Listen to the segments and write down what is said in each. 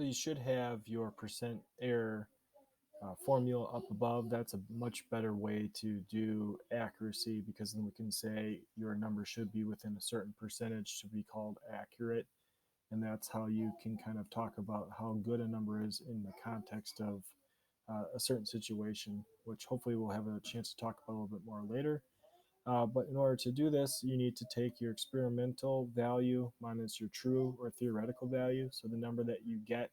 So you should have your percent error formula up above. That's a much better way to do accuracy, because then we can say your number should be within a certain percentage to be called accurate. And that's how you can kind of talk about how good a number is in the context of a certain situation, which hopefully we'll have a chance to talk about a little bit more later. But in order to do this, you need to take your experimental value minus your true or theoretical value. So the number that you get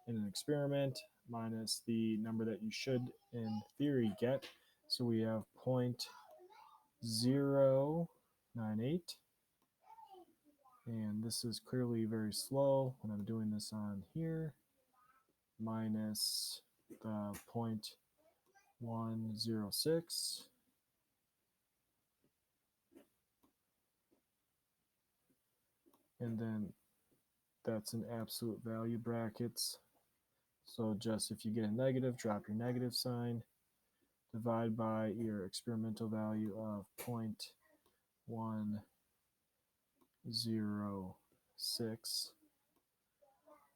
in an experiment minus the number that you should in theory get. So we have 0.098. And this is clearly very slow when I'm doing this on here, minus the 0.106. And then that's in absolute value brackets. So just if you get a negative, drop your negative sign, divide by your experimental value of 0.106.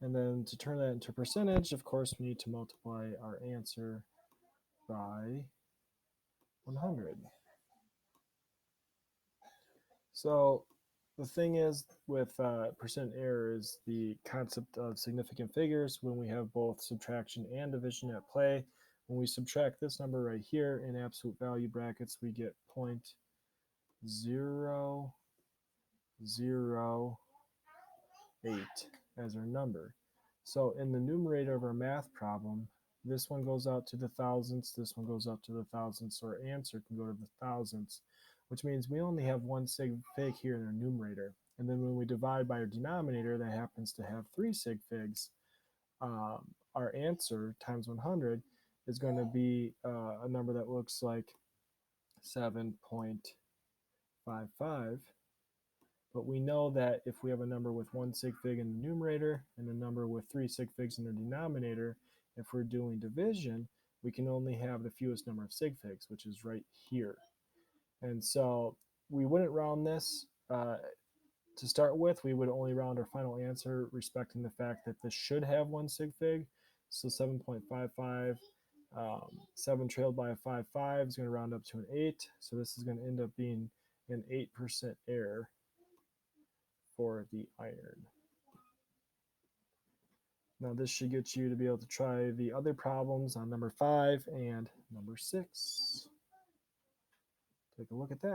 And then to turn that into percentage, of course, we need to multiply our answer by 100. So the thing is with percent error is the concept of significant figures when we have both subtraction and division at play. When we subtract this number right here in absolute value brackets, we get 0.008 as our number. So in the numerator of our math problem, this one goes out to the thousandths, this one goes out to the thousandths, so our answer can go to the thousandths, which means we only have one sig fig here in our numerator. And then when we divide by our denominator that happens to have 3 sig figs, our answer times 100 is going to be a number that looks like 7.55. But we know that if we have a number with 1 sig fig in the numerator and a number with 3 sig figs in the denominator, if we're doing division, we can only have the fewest number of sig figs, which is right here. And so we wouldn't round this. To start with, we would only round our final answer respecting the fact that this should have 1 sig fig. So 7.55, 7 trailed by a 5.5 is going to round up to an 8. So this is going to end up being an 8% error for the iron. Now this should get you to be able to try the other problems on number 5 and number 6. Take a look at that.